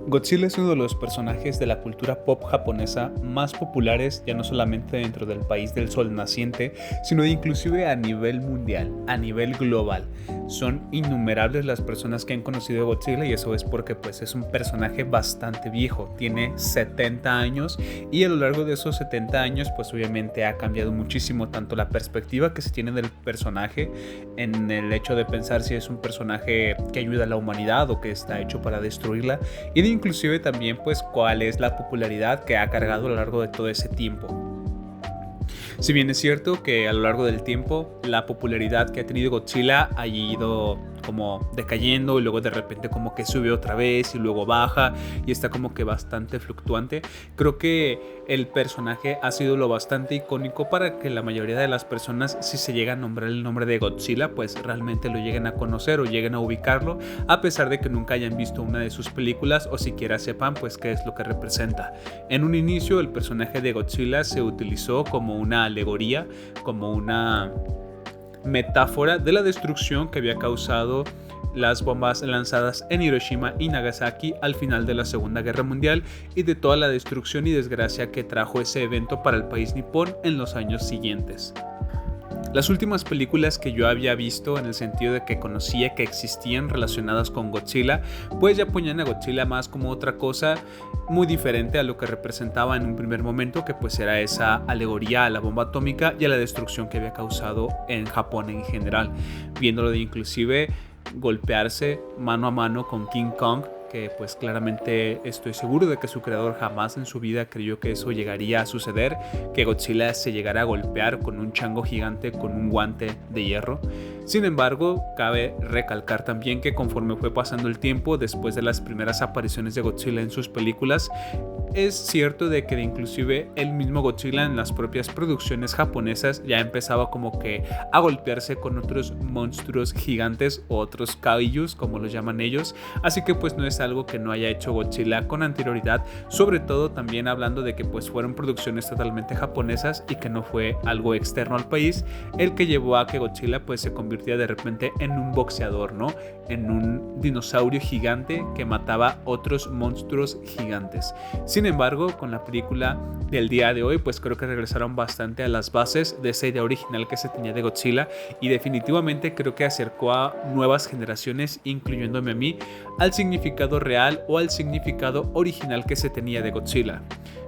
Godzilla es uno de los personajes de la cultura pop japonesa más populares, ya no solamente dentro del país del sol naciente, sino inclusive a nivel mundial, a nivel global. Son innumerables las personas que han conocido a Godzilla y eso es porque pues es un personaje bastante viejo, tiene 70 años y a lo largo de esos 70 años pues obviamente ha cambiado muchísimo tanto la perspectiva que se tiene del personaje en el hecho de pensar si es un personaje que ayuda a la humanidad o que está hecho para destruirla y de inclusive también pues cuál es la popularidad que ha cargado a lo largo de todo ese tiempo. Si bien es cierto que a lo largo del tiempo la popularidad que ha tenido Godzilla ha ido como decayendo y luego de repente como que sube otra vez y luego baja y está como que bastante fluctuante, creo que el personaje ha sido lo bastante icónico para que la mayoría de las personas, si se llega a nombrar el nombre de Godzilla, pues realmente lo lleguen a conocer o lleguen a ubicarlo, a pesar de que nunca hayan visto una de sus películas o siquiera sepan pues qué es lo que representa. En un inicio el personaje de Godzilla se utilizó como una alegoría, como una metáfora de la destrucción que había causado las bombas lanzadas en Hiroshima y Nagasaki al final de la Segunda Guerra Mundial y de toda la destrucción y desgracia que trajo ese evento para el país nipón en los años siguientes. Las últimas películas que yo había visto, en el sentido de que conocía que existían relacionadas con Godzilla, pues ya ponían a Godzilla más como otra cosa muy diferente a lo que representaba en un primer momento, que pues era esa alegoría a la bomba atómica y a la destrucción que había causado en Japón en general, viéndolo de inclusive golpearse mano a mano con King Kong, que pues claramente estoy seguro de que su creador jamás en su vida creyó que eso llegaría a suceder, que Godzilla se llegara a golpear con un chango gigante con un guante de hierro. Sin embargo, cabe recalcar también que conforme fue pasando el tiempo, después de las primeras apariciones de Godzilla en sus películas, es cierto de que inclusive el mismo Godzilla en las propias producciones japonesas ya empezaba como que a golpearse con otros monstruos gigantes o otros kaijus como los llaman ellos, así que pues no es algo que no haya hecho Godzilla con anterioridad, sobre todo también hablando de que pues fueron producciones totalmente japonesas y que no fue algo externo al país el que llevó a que Godzilla pues se convirtiera de repente en un boxeador, ¿no? En un dinosaurio gigante que mataba otros monstruos gigantes. Sin embargo, con la película del día de hoy, pues creo que regresaron bastante a las bases de esa idea original que se tenía de Godzilla y definitivamente creo que acercó a nuevas generaciones, incluyéndome a mí, al significado real o al significado original que se tenía de Godzilla.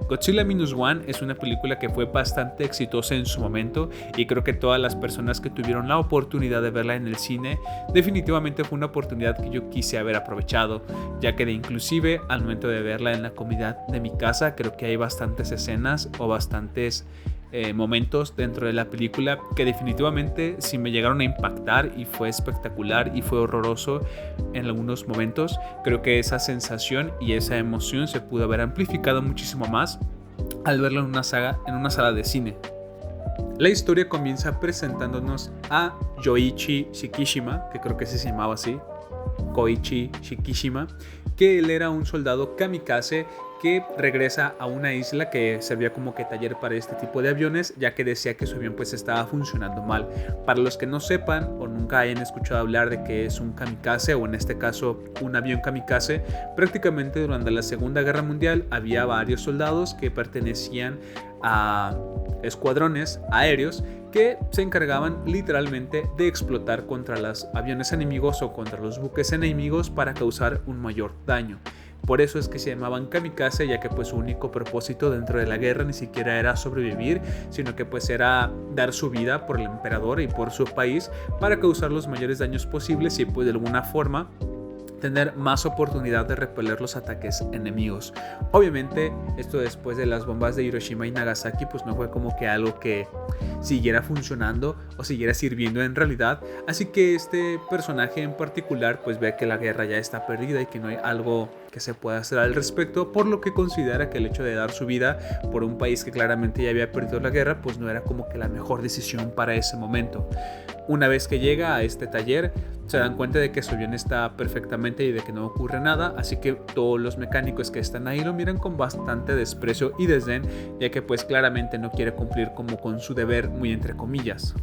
Godzilla Minus One es una película que fue bastante exitosa en su momento y creo que todas las personas que tuvieron la oportunidad de verla en el cine definitivamente fue una oportunidad que yo quise haber aprovechado, ya que de inclusive al momento de verla en la comodidad de mi casa creo que hay bastantes escenas o bastantes momentos dentro de la película que definitivamente sí me llegaron a impactar y fue espectacular y fue horroroso en algunos momentos. Creo que esa sensación y esa emoción se pudo haber amplificado muchísimo más al verlo en una sala de cine. La historia comienza presentándonos a Yoichi Shikishima, que creo que se llamaba así, Koichi Shikishima, que él era un soldado kamikaze que regresa a una isla que servía como que taller para este tipo de aviones, ya que decía que su avión pues estaba funcionando mal. Para los que no sepan o nunca hayan escuchado hablar de qué es un kamikaze, o en este caso un avión kamikaze, prácticamente durante la Segunda Guerra Mundial había varios soldados que pertenecían a escuadrones aéreos que se encargaban literalmente de explotar contra los aviones enemigos o contra los buques enemigos para causar un mayor daño. Por eso es que se llamaban kamikaze, ya que pues su único propósito dentro de la guerra ni siquiera era sobrevivir, sino que pues era dar su vida por el emperador y por su país para causar los mayores daños posibles y pues de alguna forma tener más oportunidad de repeler los ataques enemigos. Obviamente esto después de las bombas de Hiroshima y Nagasaki pues no fue como que algo que siguiera funcionando o siguiera sirviendo en realidad, así que este personaje en particular pues ve que la guerra ya está perdida y que no hay algo que se pueda hacer al respecto, por lo que considera que el hecho de dar su vida por un país que claramente ya había perdido la guerra pues no era como que la mejor decisión para ese momento. Una vez que llega a este taller se dan cuenta de que su avión está perfectamente y de que no ocurre nada, así que todos los mecánicos que están ahí lo miran con bastante desprecio y desdén, ya que pues claramente no quiere cumplir como con su deber, muy entre comillas.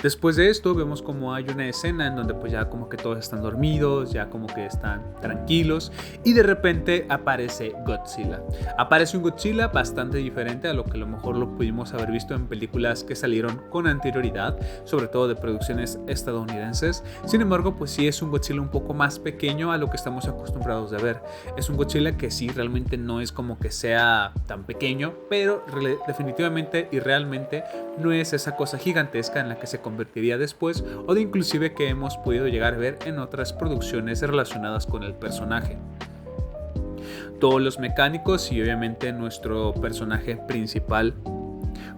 Después de esto vemos como hay una escena en donde pues ya como que todos están dormidos, ya como que están tranquilos y de repente aparece Godzilla. Aparece un Godzilla bastante diferente a lo que a lo mejor lo pudimos haber visto en películas que salieron con anterioridad, sobre todo de producciones estadounidenses. Sin embargo, pues sí es un Godzilla un poco más pequeño a lo que estamos acostumbrados a ver. Es un Godzilla que sí realmente no es como que sea tan pequeño, pero definitivamente y realmente no es esa cosa gigantesca en la que se convertiría después o de inclusive que hemos podido llegar a ver en otras producciones relacionadas con el personaje. Todos los mecánicos y obviamente nuestro personaje principal,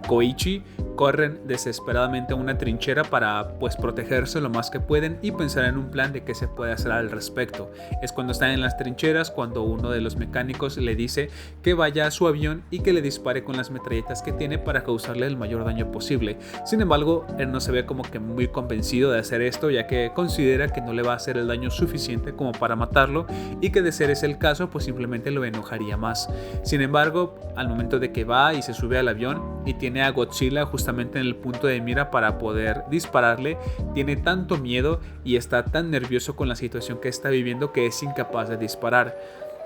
Koichi, corren desesperadamente a una trinchera para pues protegerse lo más que pueden y pensar en un plan de qué se puede hacer al respecto. Es cuando están en las trincheras cuando uno de los mecánicos le dice que vaya a su avión y que le dispare con las metralletas que tiene para causarle el mayor daño posible. Sin embargo, él no se ve como que muy convencido de hacer esto, ya que considera que no le va a hacer el daño suficiente como para matarlo y que de ser ese el caso pues simplemente lo enojaría más. Sin embargo, al momento de que va y se sube al avión y tiene a Godzilla justamente en el punto de mira para poder dispararle, tiene tanto miedo y está tan nervioso con la situación que está viviendo que es incapaz de disparar.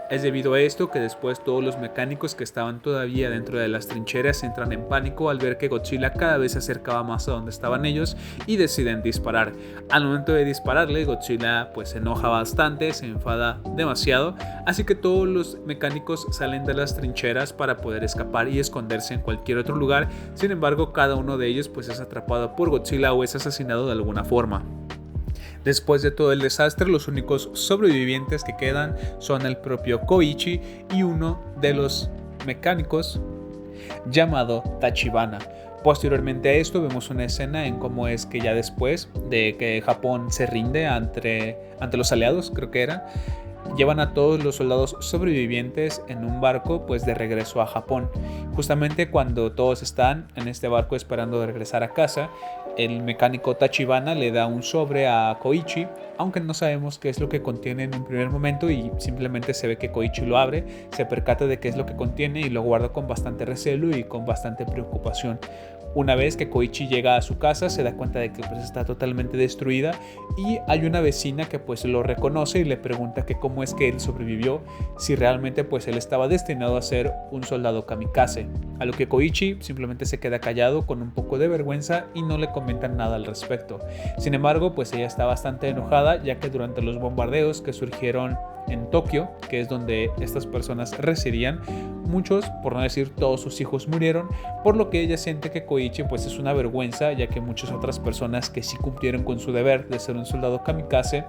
Es debido a esto que después todos los mecánicos que estaban todavía dentro de las trincheras entran en pánico al ver que Godzilla cada vez se acercaba más a donde estaban ellos y deciden disparar. Al momento de dispararle, Godzilla pues se enoja bastante, se enfada demasiado, así que todos los mecánicos salen de las trincheras para poder escapar y esconderse en cualquier otro lugar. Sin embargo, cada uno de ellos pues es atrapado por Godzilla o es asesinado de alguna forma. Después de todo el desastre, los únicos sobrevivientes que quedan son el propio Koichi y uno de los mecánicos llamado Tachibana. Posteriormente a esto vemos una escena en cómo es que ya después de que Japón se rinde ante los aliados, creo que era, llevan a todos los soldados sobrevivientes en un barco pues de regreso a Japón. Justamente cuando todos están en este barco esperando de regresar a casa, el mecánico Tachibana le da un sobre a Koichi, aunque no sabemos qué es lo que contiene en un primer momento y simplemente se ve que Koichi lo abre, se percata de qué es lo que contiene y lo guarda con bastante recelo y con bastante preocupación. Una vez que Koichi llega a su casa se da cuenta de que pues está totalmente destruida y hay una vecina que pues lo reconoce y le pregunta que cómo es que él sobrevivió, si realmente pues él estaba destinado a ser un soldado kamikaze, a lo que Koichi simplemente se queda callado con un poco de vergüenza y no le comentan nada al respecto. Sin embargo pues ella está bastante enojada ya que durante los bombardeos que surgieron en Tokio, que es donde estas personas residían, muchos, por no decir todos sus hijos murieron, por lo que ella siente que Koichi pues es una vergüenza, ya que muchas otras personas que sí cumplieron con su deber de ser un soldado kamikaze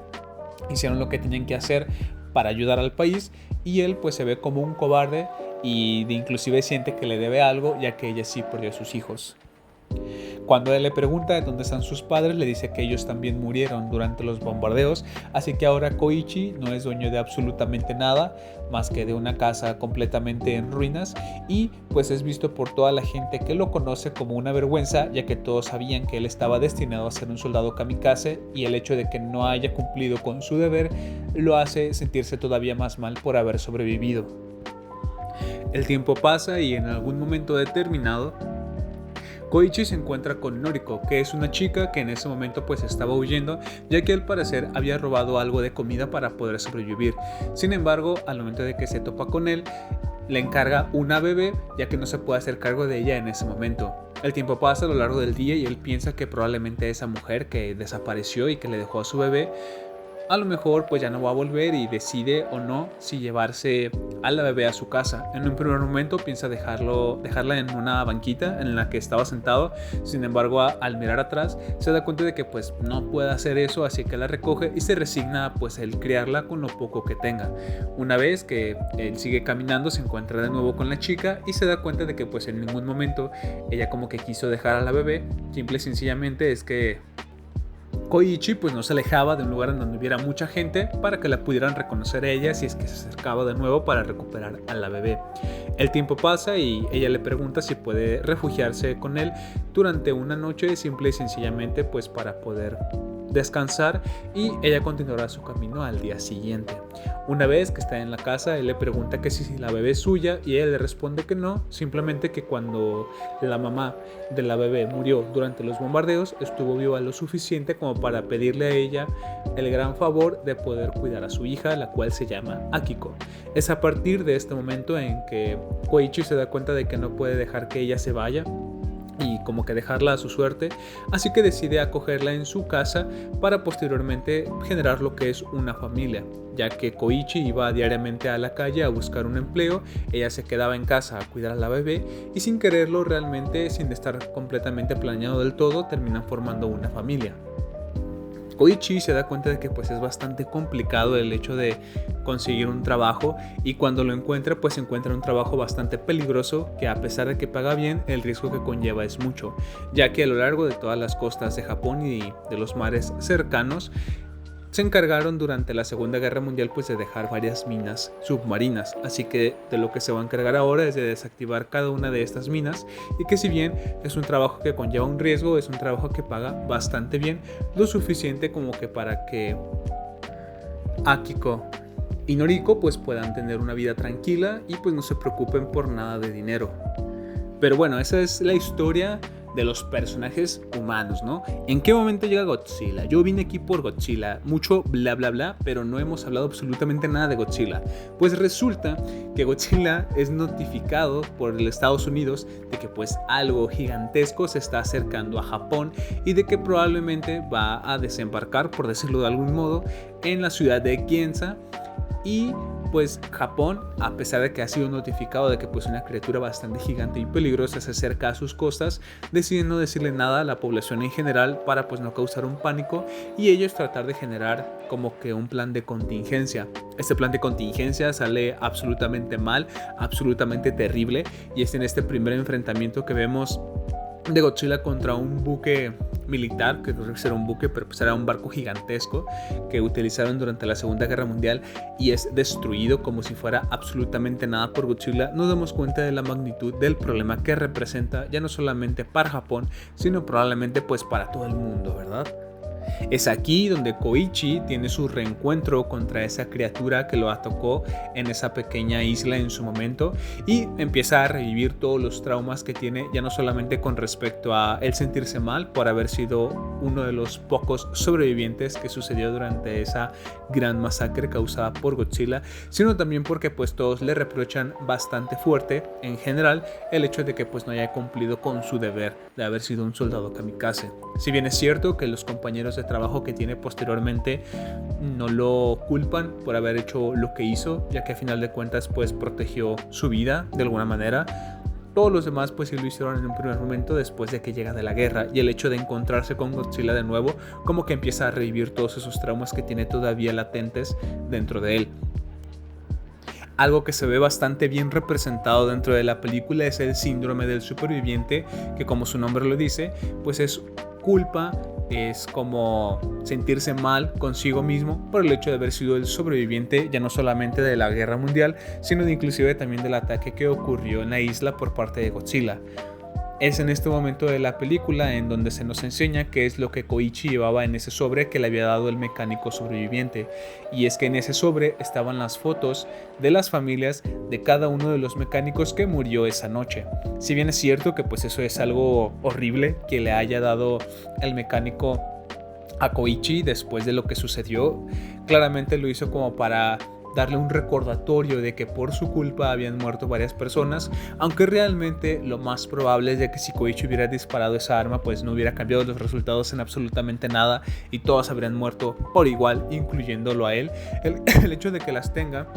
hicieron lo que tenían que hacer para ayudar al país y él pues se ve como un cobarde y inclusive siente que le debe algo, ya que ella sí perdió a sus hijos. Cuando él le pregunta de dónde están sus padres, le dice que ellos también murieron durante los bombardeos, así que ahora Koichi no es dueño de absolutamente nada, más que de una casa completamente en ruinas, y pues es visto por toda la gente que lo conoce como una vergüenza, ya que todos sabían que él estaba destinado a ser un soldado kamikaze, y el hecho de que no haya cumplido con su deber lo hace sentirse todavía más mal por haber sobrevivido. El tiempo pasa y en algún momento determinado Koichi se encuentra con Noriko, que es una chica que en ese momento pues estaba huyendo, ya que al parecer había robado algo de comida para poder sobrevivir. Sin embargo, al momento de que se topa con él, le encarga una bebé, ya que no se puede hacer cargo de ella en ese momento. El tiempo pasa a lo largo del día y él piensa que probablemente esa mujer que desapareció y que le dejó a su bebé a lo mejor pues ya no va a volver y decide o no si llevarse a la bebé a su casa. En un primer momento piensa dejarla en una banquita en la que estaba sentado. Sin embargo, al mirar atrás se da cuenta de que pues no puede hacer eso, así que la recoge y se resigna pues el criarla con lo poco que tenga. Una vez que él sigue caminando, se encuentra de nuevo con la chica y se da cuenta de que pues en ningún momento ella como que quiso dejar a la bebé. Simple y sencillamente es que Koichi pues no se alejaba de un lugar en donde hubiera mucha gente para que la pudieran reconocer a ella si es que se acercaba de nuevo para recuperar a la bebé. El tiempo pasa y ella le pregunta si puede refugiarse con él durante una noche, simple y sencillamente pues para poder descansar y ella continuará su camino al día siguiente. Una vez que está en la casa, él le pregunta que si la bebé es suya y ella le responde que no, simplemente que cuando la mamá de la bebé murió durante los bombardeos, estuvo viva lo suficiente como para pedirle a ella el gran favor de poder cuidar a su hija, la cual se llama Akiko. Es a partir de este momento en que Koichi se da cuenta de que no puede dejar que ella se vaya y como que dejarla a su suerte, así que decide acogerla en su casa para posteriormente generar lo que es una familia, ya que Koichi iba diariamente a la calle a buscar un empleo, ella se quedaba en casa a cuidar a la bebé y sin quererlo, realmente sin estar completamente planeado del todo, terminan formando una familia. Koichi se da cuenta de que pues es bastante complicado el hecho de conseguir un trabajo y cuando lo encuentra pues encuentra un trabajo bastante peligroso que a pesar de que paga bien el riesgo que conlleva es mucho, ya que a lo largo de todas las costas de Japón y de los mares cercanos se encargaron durante la Segunda Guerra Mundial pues de dejar varias minas submarinas, así que de lo que se va a encargar ahora es de desactivar cada una de estas minas y que si bien es un trabajo que conlleva un riesgo, es un trabajo que paga bastante bien, lo suficiente como que para que Akiko y Noriko pues puedan tener una vida tranquila y pues no se preocupen por nada de dinero. Pero bueno, esa es la historia de los personajes humanos, ¿no? ¿En qué momento llega Godzilla? Yo vine aquí por Godzilla, mucho bla bla bla, pero no hemos hablado absolutamente nada de Godzilla. Pues resulta que Godzilla es notificado por el Estados Unidos de que pues algo gigantesco se está acercando a Japón y de que probablemente va a desembarcar, por decirlo de algún modo, en la ciudad de Ginza. Y pues Japón, a pesar de que ha sido notificado de que pues una criatura bastante gigante y peligrosa se acerca a sus costas, deciden no decirle nada a la población en general para pues no causar un pánico y ellos tratar de generar como que un plan de contingencia. Este plan de contingencia sale absolutamente mal, absolutamente terrible, y es en este primer enfrentamiento que vemos de Godzilla contra un buque militar, que no era un buque, pero pues era un barco gigantesco que utilizaron durante la Segunda Guerra Mundial y es destruido como si fuera absolutamente nada por Godzilla. Nos damos cuenta de la magnitud del problema que representa, ya no solamente para Japón, sino probablemente pues para todo el mundo, ¿verdad? Es aquí donde Koichi tiene su reencuentro contra esa criatura que lo atacó en esa pequeña isla en su momento y empieza a revivir todos los traumas que tiene, ya no solamente con respecto a él sentirse mal por haber sido uno de los pocos sobrevivientes que sucedió durante esa gran masacre causada por Godzilla, sino también porque pues todos le reprochan bastante fuerte en general el hecho de que pues no haya cumplido con su deber de haber sido un soldado kamikaze. Si bien es cierto que los compañeros de trabajo que tiene posteriormente no lo culpan por haber hecho lo que hizo, ya que a final de cuentas pues protegió su vida de alguna manera, todos los demás pues sí lo hicieron en un primer momento después de que llega de la guerra, y el hecho de encontrarse con Godzilla de nuevo como que empieza a revivir todos esos traumas que tiene todavía latentes dentro de él. Algo que se ve bastante bien representado dentro de la película es el síndrome del superviviente, que como su nombre lo dice, pues es culpa, es como sentirse mal consigo mismo por el hecho de haber sido el sobreviviente ya no solamente de la guerra mundial, sino de inclusive también del ataque que ocurrió en la isla por parte de Godzilla. Es en este momento de la película en donde se nos enseña qué es lo que Koichi llevaba en ese sobre que le había dado el mecánico sobreviviente, y es que en ese sobre estaban las fotos de las familias de cada uno de los mecánicos que murió esa noche. Si bien es cierto que pues eso es algo horrible que le haya dado el mecánico a Koichi después de lo que sucedió, claramente lo hizo como para darle un recordatorio de que por su culpa habían muerto varias personas, aunque realmente lo más probable es de que si Koichi hubiera disparado esa arma pues no hubiera cambiado los resultados en absolutamente nada y todos habrían muerto por igual, incluyéndolo a él. El hecho de que las tenga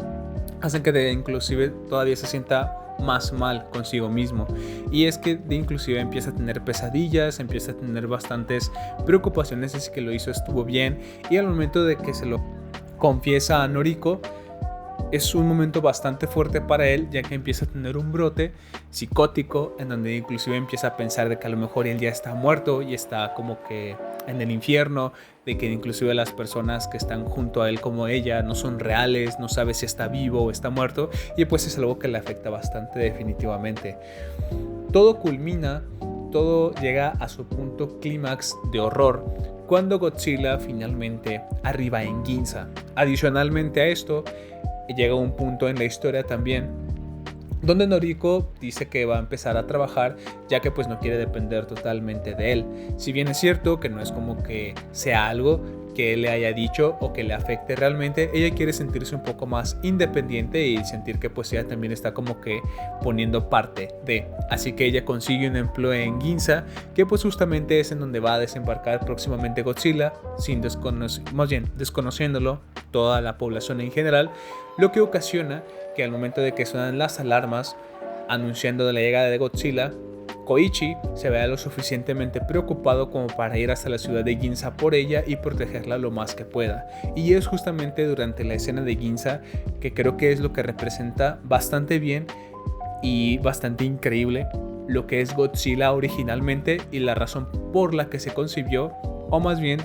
hacen que inclusive todavía se sienta más mal consigo mismo, y es que inclusive empieza a tener pesadillas, empieza a tener bastantes preocupaciones de si que lo hizo estuvo bien, y al momento de que se lo confiesa a Noriko es un momento bastante fuerte para él, ya que empieza a tener un brote psicótico en donde inclusive empieza a pensar de que a lo mejor él ya está muerto y está como que en el infierno, de que inclusive las personas que están junto a él como ella no son reales, no sabe si está vivo o está muerto, y pues es algo que le afecta bastante definitivamente. Todo culmina, todo llega a su punto clímax de horror cuando Godzilla finalmente arriba en Ginza. Adicionalmente a esto, llega un punto en la historia también donde Noriko dice que va a empezar a trabajar, ya que pues no quiere depender totalmente de él. Si bien es cierto que no es como que sea algo que él le haya dicho o que le afecte realmente, ella quiere sentirse un poco más independiente y sentir que pues ella también está como que poniendo parte de. Así que ella consigue un empleo en Ginza, que pues justamente es en donde va a desembarcar próximamente Godzilla, desconociéndolo toda la población en general, lo que ocasiona que al momento de que suenan las alarmas anunciando de la llegada de Godzilla, Koichi se vea lo suficientemente preocupado como para ir hasta la ciudad de Ginza por ella y protegerla lo más que pueda. Y es justamente durante la escena de Ginza que creo que es lo que representa bastante bien y bastante increíble lo que es Godzilla originalmente y la razón por la que se concibió, o más bien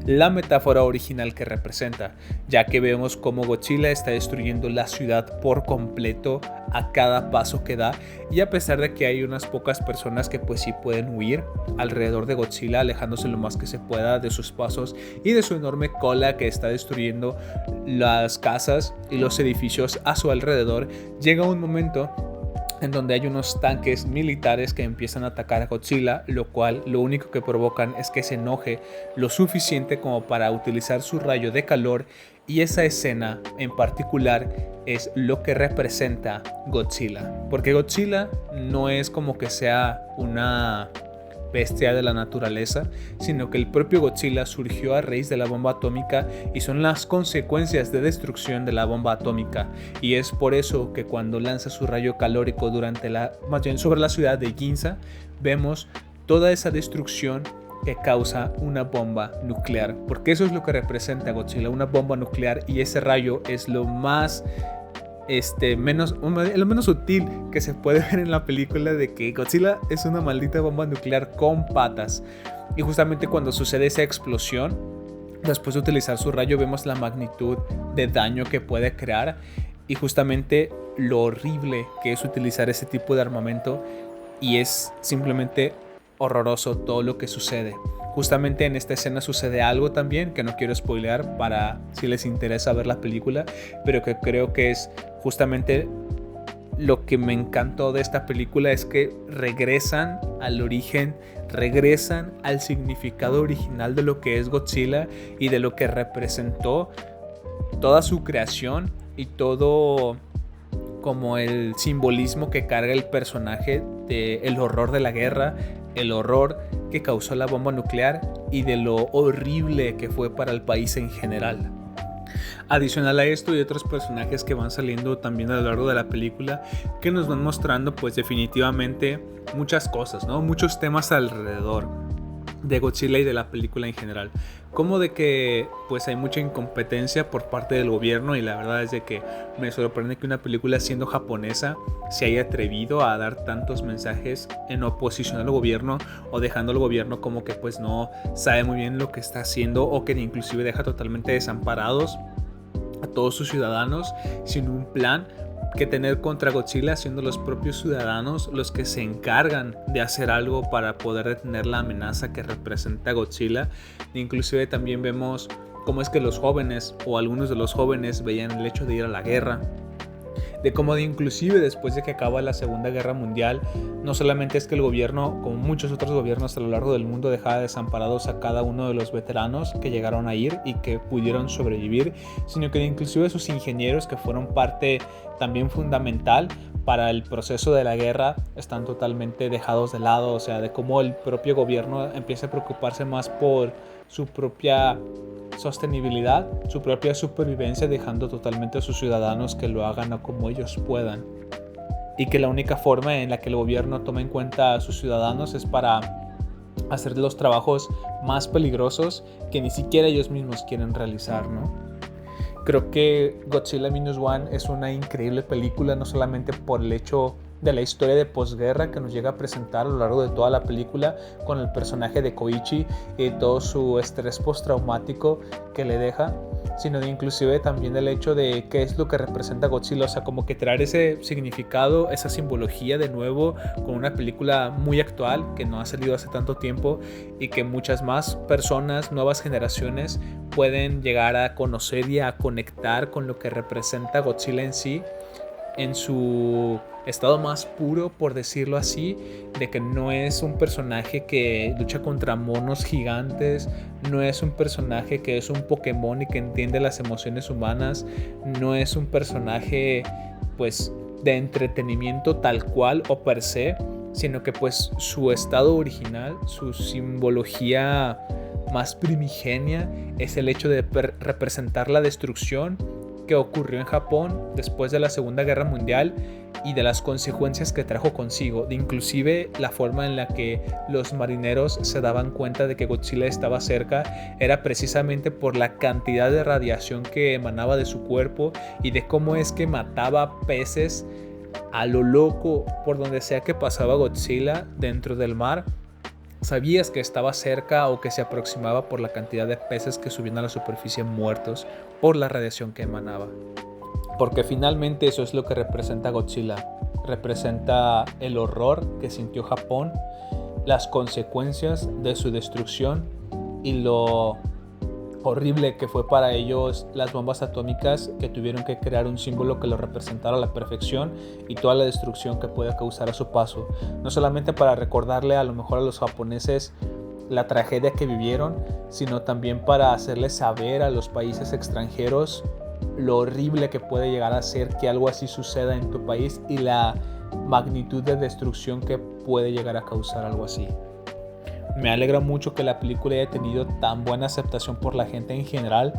la metáfora original que representa, ya que vemos cómo Godzilla está destruyendo la ciudad por completo a cada paso que da, y a pesar de que hay unas pocas personas que pues sí pueden huir alrededor de Godzilla, alejándose lo más que se pueda de sus pasos y de su enorme cola que está destruyendo las casas y los edificios a su alrededor, llega un momento en donde hay unos tanques militares que empiezan a atacar a Godzilla, lo cual lo único que provocan es que se enoje lo suficiente como para utilizar su rayo de calor, y esa escena en particular es lo que representa Godzilla, porque Godzilla no es como que sea una bestia de la naturaleza, sino que el propio Godzilla surgió a raíz de la bomba atómica y son las consecuencias de destrucción de la bomba atómica, y es por eso que cuando lanza su rayo calórico más bien sobre la ciudad de Ginza, vemos toda esa destrucción que causa una bomba nuclear, porque eso es lo que representa Godzilla, una bomba nuclear, y ese rayo es lo menos sutil que se puede ver en la película, de que Godzilla es una maldita bomba nuclear con patas. Y justamente cuando sucede esa explosión, después de utilizar su rayo, vemos la magnitud de daño que puede crear y justamente lo horrible que es utilizar ese tipo de armamento, y es simplemente horroroso todo lo que sucede. Justamente en esta escena sucede algo también que no quiero spoilear para si les interesa ver la película, pero que creo que es justamente lo que me encantó de esta película, es que regresan al origen, regresan al significado original de lo que es Godzilla y de lo que representó toda su creación y todo como el simbolismo que carga el personaje del horror de la guerra, el horror que causó la bomba nuclear y de lo horrible que fue para el país en general. Adicional a esto, hay otros personajes que van saliendo también a lo largo de la película que nos van mostrando pues definitivamente muchas cosas, ¿no? Muchos temas alrededor de Godzilla y de la película en general, como de que pues hay mucha incompetencia por parte del gobierno, y la verdad es de que me sorprende que una película siendo japonesa se haya atrevido a dar tantos mensajes en oposición al gobierno, o dejando al gobierno como que pues no sabe muy bien lo que está haciendo, o que inclusive deja totalmente desamparados a todos sus ciudadanos sin un plan que tener contra Godzilla, siendo los propios ciudadanos los que se encargan de hacer algo para poder detener la amenaza que representa Godzilla. Inclusive también vemos cómo es que los jóvenes, o algunos de los jóvenes, veían el hecho de ir a la guerra, de cómo inclusive después de que acaba la Segunda Guerra Mundial, no solamente es que el gobierno, como muchos otros gobiernos a lo largo del mundo, dejaba desamparados a cada uno de los veteranos que llegaron a ir y que pudieron sobrevivir, sino que inclusive sus ingenieros, que fueron parte también fundamental para el proceso de la guerra, están totalmente dejados de lado. O sea, de cómo el propio gobierno empieza a preocuparse más por su propia sostenibilidad, su propia supervivencia, dejando totalmente a sus ciudadanos que lo hagan como ellos puedan, y que la única forma en la que el gobierno toma en cuenta a sus ciudadanos es para hacer los trabajos más peligrosos que ni siquiera ellos mismos quieren realizar, ¿no? Creo que Godzilla Minus One es una increíble película, no solamente por el hecho de la historia de posguerra que nos llega a presentar a lo largo de toda la película, con el personaje de Koichi y todo su estrés postraumático que le deja, sino de inclusive también el hecho de qué es lo que representa Godzilla, o sea, como que traer ese significado, esa simbología de nuevo con una película muy actual que no ha salido hace tanto tiempo y que muchas más personas, nuevas generaciones pueden llegar a conocer y a conectar con lo que representa Godzilla en sí, en su estado más puro, por decirlo así, de que no es un personaje que lucha contra monos gigantes, no es un personaje que es un Pokémon y que entiende las emociones humanas, no es un personaje pues de entretenimiento tal cual o per se, sino que pues su estado original, su simbología más primigenia es el hecho de representar la destrucción que ocurrió en Japón después de la Segunda Guerra Mundial y de las consecuencias que trajo consigo, de inclusive la forma en la que los marineros se daban cuenta de que Godzilla estaba cerca era precisamente por la cantidad de radiación que emanaba de su cuerpo y de cómo es que mataba peces a lo loco por donde sea que pasaba Godzilla dentro del mar. Sabías que estaba cerca o que se aproximaba por la cantidad de peces que subían a la superficie muertos por la radiación que emanaba. Porque finalmente eso es lo que representa Godzilla. Representa el horror que sintió Japón, las consecuencias de su destrucción y lo horrible que fue para ellos las bombas atómicas, que tuvieron que crear un símbolo que lo representara a la perfección, y toda la destrucción que puede causar a su paso, no solamente para recordarle a lo mejor a los japoneses la tragedia que vivieron, sino también para hacerles saber a los países extranjeros lo horrible que puede llegar a ser que algo así suceda en tu país y la magnitud de destrucción que puede llegar a causar algo así. Me alegra mucho que la película haya tenido tan buena aceptación por la gente en general,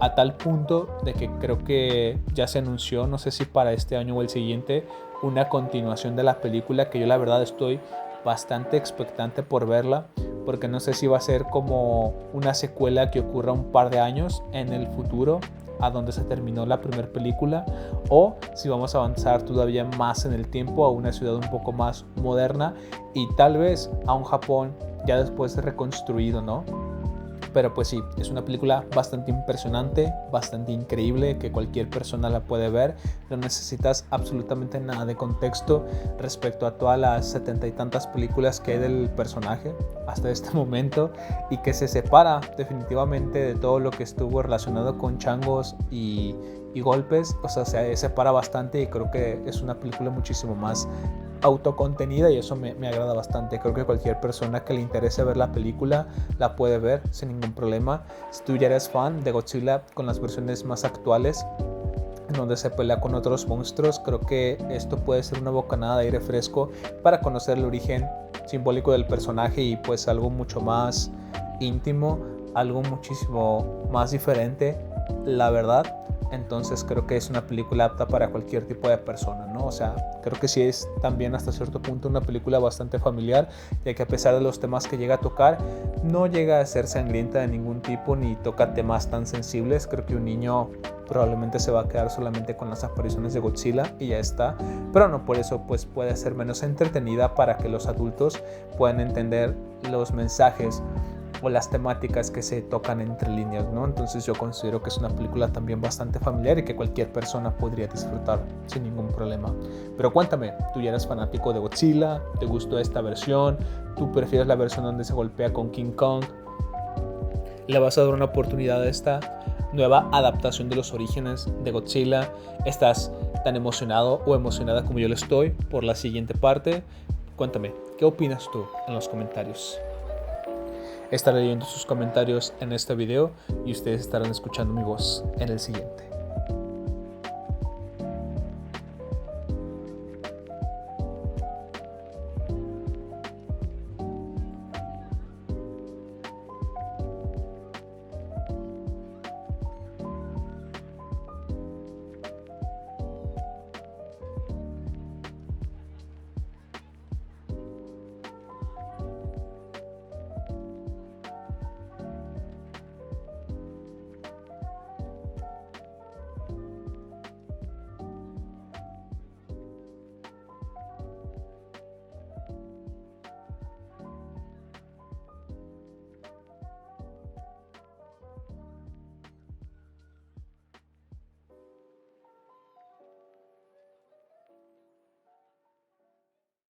a tal punto de que creo que ya se anunció, no sé si para este año o el siguiente, una continuación de la película, que yo la verdad estoy bastante expectante por verla, porque no sé si va a ser como una secuela que ocurra un par de años en el futuro a donde se terminó la primera película, o si vamos a avanzar todavía más en el tiempo a una ciudad un poco más moderna y tal vez a un Japón ya después reconstruido, ¿no? Pero pues sí, es una película bastante impresionante, bastante increíble, que cualquier persona la puede ver. No necesitas absolutamente nada de contexto respecto a todas las 70 y tantas películas que hay del personaje hasta este momento, y que se separa definitivamente de todo lo que estuvo relacionado con changos y golpes. O sea, se separa bastante, y creo que es una película muchísimo más autocontenida, y eso me agrada bastante. Creo que cualquier persona que le interese ver la película la puede ver sin ningún problema. Si tú ya eres fan de Godzilla con las versiones más actuales, en donde se pelea con otros monstruos, creo que esto puede ser una bocanada de aire fresco para conocer el origen simbólico del personaje, y pues algo mucho más íntimo, algo muchísimo más diferente, la verdad. Entonces creo que es una película apta para cualquier tipo de persona, ¿no? O sea, creo que sí es también hasta cierto punto una película bastante familiar, ya que a pesar de los temas que llega a tocar, no llega a ser sangrienta de ningún tipo ni toca temas tan sensibles. Creo que un niño probablemente se va a quedar solamente con las apariciones de Godzilla y ya está, pero no por eso pues puede ser menos entretenida para que los adultos puedan entender los mensajes o las temáticas que se tocan entre líneas, ¿no? Entonces yo considero que es una película también bastante familiar y que cualquier persona podría disfrutar sin ningún problema. Pero cuéntame, ¿tú ya eres fanático de Godzilla? ¿Te gustó esta versión? ¿Tú prefieres la versión donde se golpea con King Kong? ¿Le vas a dar una oportunidad a esta nueva adaptación de los orígenes de Godzilla? ¿Estás tan emocionado o emocionada como yo lo estoy por la siguiente parte? Cuéntame, ¿qué opinas tú en los comentarios? Estaré leyendo sus comentarios en este video y ustedes estarán escuchando mi voz en el siguiente.